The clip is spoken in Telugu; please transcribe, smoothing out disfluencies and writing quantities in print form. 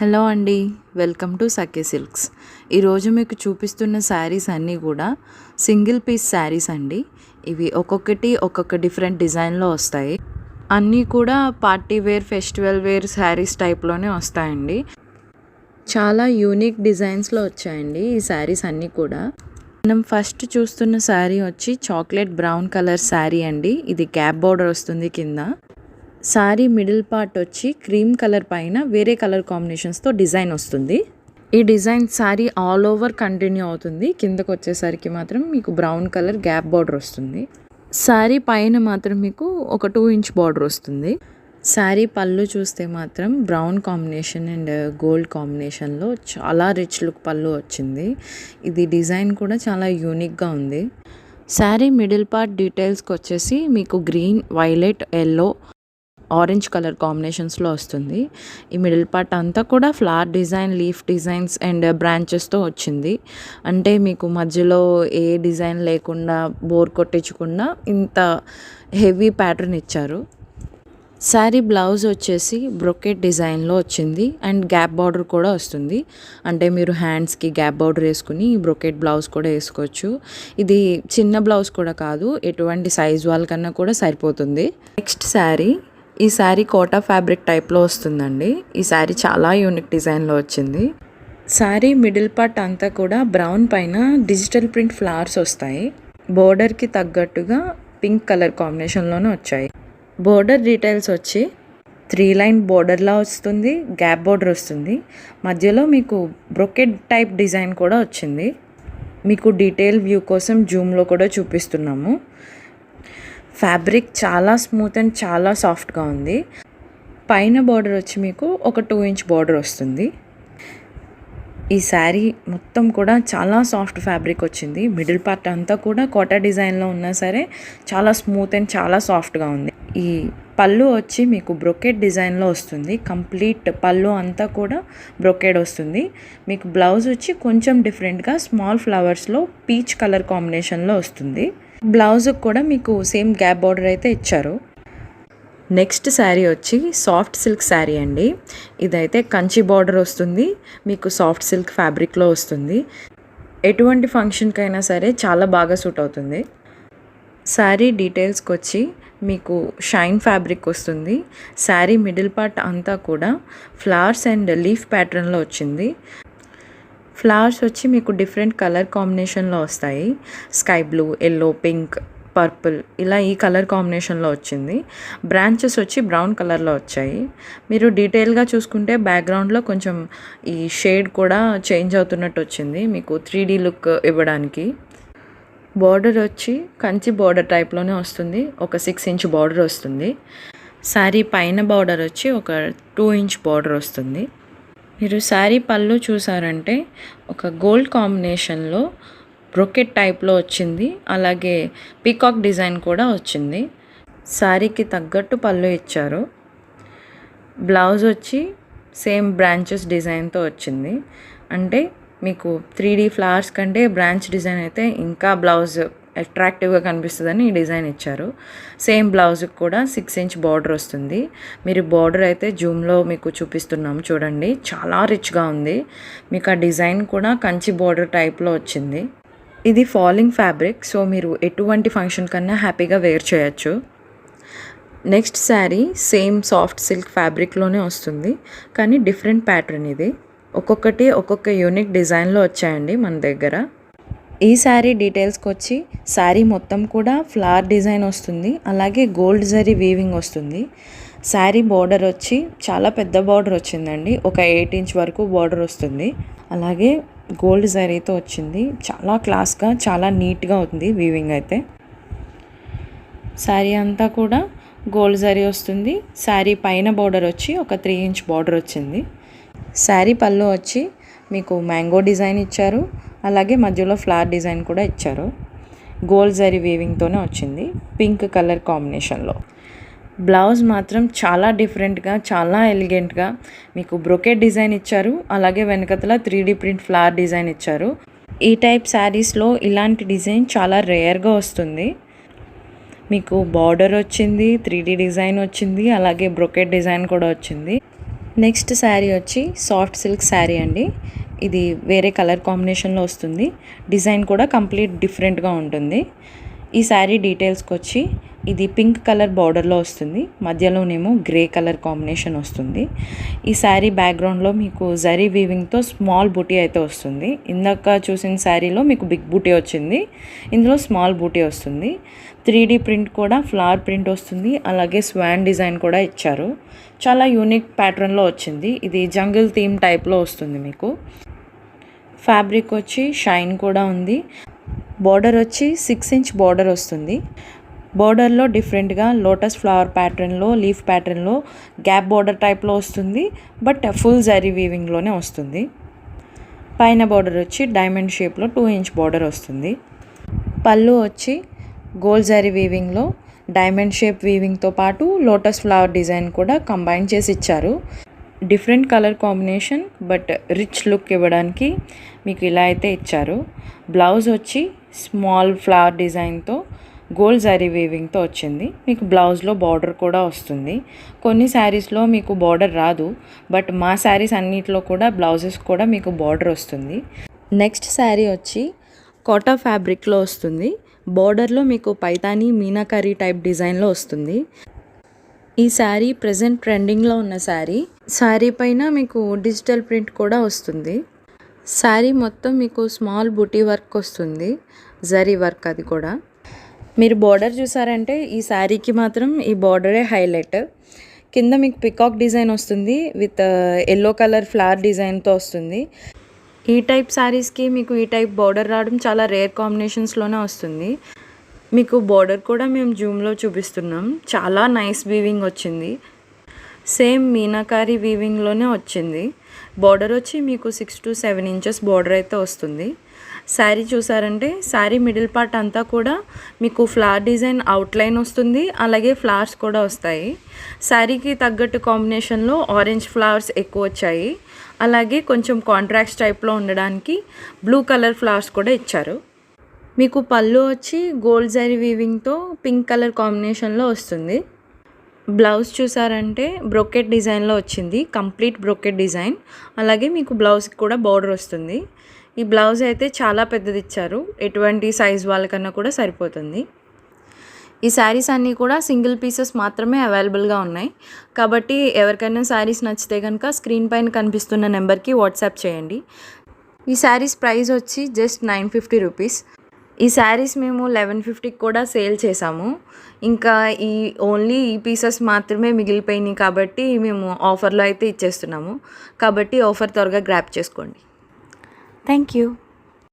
హలో అండి, వెల్కమ్ టు సఖీ సిల్క్స్. ఈరోజు మీకు చూపిస్తున్న శారీస్ అన్నీ కూడా సింగిల్ పీస్ శారీస్ అండి. ఇవి ఒక్కొక్కటి ఒక్కొక్క డిఫరెంట్ డిజైన్లో వస్తాయి. అన్నీ కూడా party wear, festival wear saris టైప్లోనే వస్తాయండి. చాలా యూనిక్ డిజైన్స్లో వచ్చాయండి ఈ శారీస్ అన్నీ కూడా. మనం ఫస్ట్ చూస్తున్న శారీ వచ్చి చాక్లెట్ బ్రౌన్ కలర్ శారీ అండి. ఇది గ్యాప్ బార్డర్ వస్తుంది కింద. శారీ మిడిల్ పార్ట్ వచ్చి క్రీమ్ కలర్ పైన వేరే కలర్ కాంబినేషన్స్తో డిజైన్ వస్తుంది. ఈ design sari all over continue అవుతుంది. కిందకు వచ్చేసరికి మాత్రం మీకు బ్రౌన్ కలర్ గ్యాప్ బార్డర్ వస్తుంది. శారీ పైన మాత్రం మీకు ఒక 2 ఇంచ్ బార్డర్ వస్తుంది. శారీ పళ్ళు చూస్తే మాత్రం బ్రౌన్ కాంబినేషన్ అండ్ గోల్డ్ కాంబినేషన్లో చాలా రిచ్ లుక్ పళ్ళు వచ్చింది. ఇది డిజైన్ కూడా చాలా యూనిక్గా ఉంది. శారీ మిడిల్ పార్ట్ డీటెయిల్స్కి వచ్చేసి మీకు green, violet, yellow, orange colour కాంబినేషన్స్లో వస్తుంది. ఈ మిడిల్ పార్ట్ అంతా కూడా flower design, leaf designs and బ్రాంచెస్తో వచ్చింది. అంటే మీకు మధ్యలో ఏ డిజైన్ లేకుండా బోర్ కొట్టించకుండా ఇంత హెవీ ప్యాటర్న్ ఇచ్చారు. శారీ బ్లౌజ్ వచ్చేసి బ్రొకెట్ డిజైన్లో వచ్చింది అండ్ గ్యాప్ బార్డర్ కూడా వస్తుంది. అంటే మీరు హ్యాండ్స్కి గ్యాప్ బార్డర్ వేసుకుని బ్రొకెట్ బ్లౌజ్ కూడా వేసుకోవచ్చు. ఇది చిన్న బ్లౌజ్ కూడా కాదు, ఎటువంటి సైజ్ వాళ్ళకన్నా కూడా సరిపోతుంది. నెక్స్ట్ శారీ, ఈ శారీ కోటా ఫ్యాబ్రిక్ టైప్లో వస్తుందండి. ఈ శారీ చాలా యూనిక్ డిజైన్లో వచ్చింది. శారీ మిడిల్ పార్ట్ అంతా కూడా బ్రౌన్ పైన డిజిటల్ ప్రింట్ ఫ్లవర్స్ వస్తాయి. బోర్డర్కి తగ్గట్టుగా పింక్ కలర్ కాంబినేషన్లోనే వచ్చాయి. బోర్డర్ డీటెయిల్స్ వచ్చి 3 లైన్ బోర్డర్లా వస్తుంది, గ్యాప్ బోర్డర్ వస్తుంది. మధ్యలో మీకు బ్రొకెట్ టైప్ డిజైన్ కూడా వచ్చింది. మీకు డీటెయిల్ వ్యూ కోసం జూమ్లో కూడా చూపిస్తున్నాము. ఫ్యాబ్రిక్ చాలా స్మూత్ అండ్ చాలా సాఫ్ట్గా ఉంది. పైన బార్డర్ వచ్చి మీకు ఒక 2 ఇంచ్ బార్డర్ వస్తుంది. ఈ శారీ మొత్తం కూడా చాలా సాఫ్ట్ ఫ్యాబ్రిక్ వచ్చింది. మిడిల్ పార్ట్ అంతా కూడా కోటా డిజైన్లో ఉన్నా సరే చాలా స్మూత్ అండ్ చాలా సాఫ్ట్గా ఉంది. ఈ పళ్ళు వచ్చి మీకు బ్రొకెట్ డిజైన్లో వస్తుంది. కంప్లీట్ పళ్ళు అంతా కూడా బ్రొకెట్ వస్తుంది. మీకు బ్లౌజ్ వచ్చి కొంచెం డిఫరెంట్గా స్మాల్ ఫ్లవర్స్లో పీచ్ కలర్ కాంబినేషన్లో వస్తుంది. బ్లౌజ్కి కూడా మీకు సేమ్ గ్యాప్ బార్డర్ అయితే ఇచ్చారు. నెక్స్ట్ శారీ వచ్చి సాఫ్ట్ సిల్క్ శారీ అండి. ఇదైతే కంచి బార్డర్ వస్తుంది, మీకు సాఫ్ట్ సిల్క్ ఫ్యాబ్రిక్లో వస్తుంది. ఎటువంటి ఫంక్షన్కైనా సరే చాలా బాగా సూట్ అవుతుంది. శారీ డీటెయిల్స్కి వచ్చి మీకు షైన్ ఫ్యాబ్రిక్ వస్తుంది. శారీ మిడిల్ పార్ట్ అంతా కూడా ఫ్లవర్స్ అండ్ లీఫ్ ప్యాటర్న్లో వచ్చింది. ఫ్లవర్స్ వచ్చి మీకు డిఫరెంట్ కలర్ కాంబినేషన్లో వస్తాయి. Sky blue, yellow, pink, purple ఇలా ఈ కలర్ కాంబినేషన్లో వచ్చింది. బ్రాంచెస్ వచ్చి బ్రౌన్ కలర్లో వచ్చాయి. మీరు డీటెయిల్గా చూసుకుంటే బ్యాక్గ్రౌండ్లో కొంచెం ఈ షేడ్ కూడా చేంజ్ అవుతున్నట్టు వచ్చింది మీకు 3D లుక్ ఇవ్వడానికి. బార్డర్ వచ్చి కంచి బార్డర్ టైప్లోనే వస్తుంది. ఒక 6 ఇంచ్ బార్డర్ వస్తుంది. శారీ పైన బార్డర్ వచ్చి ఒక 2 ఇంచ్ బార్డర్ వస్తుంది. మీరు శారీ పళ్ళు చూసారంటే ఒక గోల్డ్ కాంబినేషన్లో బ్రొకెట్ టైప్లో వచ్చింది. అలాగే పీకాక్ డిజైన్ కూడా వచ్చింది. శారీకి తగ్గట్టు పళ్ళు ఇచ్చారు. బ్లౌజ్ వచ్చి సేమ్ బ్రాంచెస్ డిజైన్తో వచ్చింది. అంటే మీకు 3D ఫ్లవర్స్ కంటే బ్రాంచ్ డిజైన్ అయితే ఇంకా బ్లౌజ్ అట్రాక్టివ్గా కనిపిస్తుందని ఈ డిజైన్ ఇచ్చారు. సేమ్ బ్లౌజ్కి కూడా 6 ఇంచ్ బార్డర్ వస్తుంది. మీరు బార్డర్ అయితే జూమ్లో మీకు చూపిస్తున్నాము చూడండి, చాలా రిచ్గా ఉంది. మీకు ఆ డిజైన్ కూడా కంచి బార్డర్ టైప్లో వచ్చింది. ఇది ఫాలింగ్ ఫ్యాబ్రిక్, సో మీరు ఎటువంటి ఫంక్షన్ కన్నా హ్యాపీగా వేర్ చేయొచ్చు. Next sari same soft silk ఫ్యాబ్రిక్లోనే వస్తుంది, కానీ డిఫరెంట్ ప్యాటర్న్. ఇది ఒక్కొక్కటి ఒక్కొక్క యూనిక్ డిజైన్లో వచ్చాయండి మన దగ్గర. ఈ శారీ డీటెయిల్స్కి వచ్చి శారీ మొత్తం కూడా ఫ్లవర్ డిజైన్ వస్తుంది, అలాగే గోల్డ్ జరీ వీవింగ్ వస్తుంది. శారీ బార్డర్ వచ్చి చాలా పెద్ద బార్డర్ వచ్చిందండి, ఒక 8 ఇంచ్ వరకు బార్డర్ వస్తుంది. అలాగే గోల్డ్ జరీతో వచ్చింది. చాలా క్లాస్గా, చాలా నీట్గా ఉంది వీవింగ్ అయితే. శారీ అంతా కూడా గోల్డ్ జరీ వస్తుంది. శారీ పైన బార్డర్ వచ్చి ఒక 3 ఇంచ్ బార్డర్ వచ్చింది. శారీ పళ్ళు వచ్చి మీకు మ్యాంగో డిజైన్ ఇచ్చారు, అలాగే మధ్యలో ఫ్లవర్ డిజైన్ కూడా ఇచ్చారు. గోల్డ్ జరీ వీవింగ్తోనే వచ్చింది, పింక్ కలర్ కాంబినేషన్లో. బ్లౌజ్ మాత్రం చాలా డిఫరెంట్గా, చాలా ఎలిగెంట్గా మీకు బ్రొకెట్ డిజైన్ ఇచ్చారు. అలాగే వెనకతల 3D ప్రింట్ ఫ్లవర్ డిజైన్ ఇచ్చారు. ఈ టైప్ శారీస్లో ఇలాంటి డిజైన్ చాలా రేర్గా వస్తుంది. మీకు బార్డర్ వచ్చింది, 3D డిజైన్ వచ్చింది, అలాగే బ్రొకెట్ డిజైన్ కూడా వచ్చింది. నెక్స్ట్ శారీ వచ్చి సాఫ్ట్ సిల్క్ శారీ అండి. ఇది వేరే కలర్ కాంబినేషన్లో వస్తుంది. డిజైన్ కూడా కంప్లీట్ డిఫరెంట్గా ఉంటుంది. ఈ శారీ డీటెయిల్స్కి వచ్చి ఇది పింక్ కలర్ బార్డర్లో వస్తుంది, మధ్యలోనేమో గ్రే కలర్ కాంబినేషన్ వస్తుంది. ఈ శారీ బ్యాక్గ్రౌండ్లో మీకు జరీ వీవింగ్తో స్మాల్ బూటీ అయితే వస్తుంది. ఇందాక చూసిన శారీలో మీకు బిగ్ బూటీ వచ్చింది, ఇందులో స్మాల్ బూటీ వస్తుంది. 3D ప్రింట్ కూడా ఫ్లవర్ ప్రింట్ వస్తుంది, అలాగే స్వాన్ డిజైన్ కూడా ఇచ్చారు. చాలా యూనిక్ ప్యాటర్న్లో వచ్చింది. ఇది జంగిల్ థీమ్ టైప్లో వస్తుంది. మీకు ఫ్యాబ్రిక్ వచ్చి షైన్ కూడా ఉంది. బార్డర్ వచ్చి 6 ఇంచ్ బార్డర్ వస్తుంది. బార్డర్లో డిఫరెంట్గా లోటస్ ఫ్లవర్ ప్యాటర్న్లో, లీఫ్ ప్యాటర్న్లో, గ్యాప్ బార్డర్ టైప్లో వస్తుంది. బట్ ఫుల్ జరీ వీవింగ్లోనే వస్తుంది. పైన బార్డర్ వచ్చి డైమండ్ షేప్లో 2 ఇంచ్ బార్డర్ వస్తుంది. పళ్ళు వచ్చి గోల్డ్ జరీ వీవింగ్లో డైమండ్ షేప్ వీవింగ్తో పాటు లోటస్ ఫ్లవర్ డిజైన్ కూడా కంబైన్ చేసి ఇచ్చారు. Different colour combination but rich look ఇవ్వడానికి మీకు ఇలా అయితే ఇచ్చారు. బ్లౌజ్ వచ్చి స్మాల్ ఫ్లవర్ డిజైన్తో గోల్డ్ జరీ వీవింగ్తో వచ్చింది. మీకు బ్లౌజ్లో బార్డర్ కూడా వస్తుంది. కొన్ని శారీస్లో మీకు బార్డర్ రాదు, బట్ మా శారీస్ అన్నిటిలో కూడా బ్లౌజెస్ కూడా మీకు బార్డర్ వస్తుంది. నెక్స్ట్ శారీ వచ్చి కోటా ఫ్యాబ్రిక్లో వస్తుంది. బార్డర్లో మీకు పైతానీ మీనాకరీ టైప్ డిజైన్లో వస్తుంది. ఈ శారీ ప్రజెంట్ ట్రెండింగ్లో ఉన్న శారీ పైన మీకు డిజిటల్ ప్రింట్ కూడా వస్తుంది. శారీ మొత్తం మీకు స్మాల్ బుటీ వర్క్ వస్తుంది, జరీ వర్క్. అది కూడా మీరు బార్డర్ చూసారంటే ఈ శారీకి మాత్రం ఈ బార్డరే హైలైట్. కింద మీకు పికాక్ డిజైన్ వస్తుంది విత్ ఎల్లో కలర్ ఫ్లవర్ డిజైన్తో వస్తుంది. ఈ టైప్ శారీస్కి మీకు ఈ టైప్ బార్డర్ రావడం చాలా రేర్ కాంబినేషన్స్లోనే వస్తుంది. మీకు బార్డర్ కూడా మేము జూమ్లో చూపిస్తున్నాం. చాలా నైస్ వీవింగ్ వచ్చింది. సేమ్ మీనాకారి వీవింగ్లోనే వచ్చింది. బార్డర్ వచ్చి మీకు 6 to 7 ఇంచెస్ బార్డర్ అయితే వస్తుంది. శారీ చూసారంటే శారీ మిడిల్ పార్ట్ అంతా కూడా మీకు ఫ్లవర్ డిజైన్ అవుట్లైన్ వస్తుంది, అలాగే ఫ్లవర్స్ కూడా వస్తాయి. శారీకి తగ్గట్టు కాంబినేషన్లో ఆరెంజ్ ఫ్లవర్స్ ఎక్కువ వచ్చాయి, అలాగే కొంచెం కాంట్రాస్ట్ టైప్లో ఉండడానికి బ్లూ కలర్ ఫ్లవర్స్ కూడా ఇచ్చారు. మీకు పళ్ళు వచ్చి గోల్డ్ జరీ వీవింగ్తో పింక్ కలర్ కాంబినేషన్లో వస్తుంది. బ్లౌజ్ చూసారంటే బ్రోకెట్ డిజైన్లో వచ్చింది, కంప్లీట్ బ్రోకెట్ డిజైన్. అలాగే మీకు బ్లౌజ్కి కూడా బార్డర్ వస్తుంది. ఈ బ్లౌజ్ అయితే చాలా పెద్దది ఇచ్చారు, ఎటువంటి సైజ్ వాళ్ళకన్నా కూడా సరిపోతుంది. ఈ శారీస్ అన్నీ కూడా సింగిల్ పీసెస్ మాత్రమే అవైలబుల్గా ఉన్నాయి. కాబట్టి ఎవరికైనా శారీస్ నచ్చితే కనుక స్క్రీన్ పైన కనిపిస్తున్న నెంబర్కి వాట్సాప్ చేయండి. ఈ శారీస్ ప్రైస్ వచ్చి జస్ట్ 950 రూపీస్. ఈ శారీస్ మేము 1150కి కూడా సేల్ చేసాము. ఇంకా ఓన్లీ ఈ పీసెస్ మాత్రమే మిగిలిపోయినాయి కాబట్టి మేము ఆఫర్లో అయితే ఇచ్చేస్తున్నాము. కాబట్టి ఆఫర్ త్వరగా గ్రాప్ చేసుకోండి. Thank you.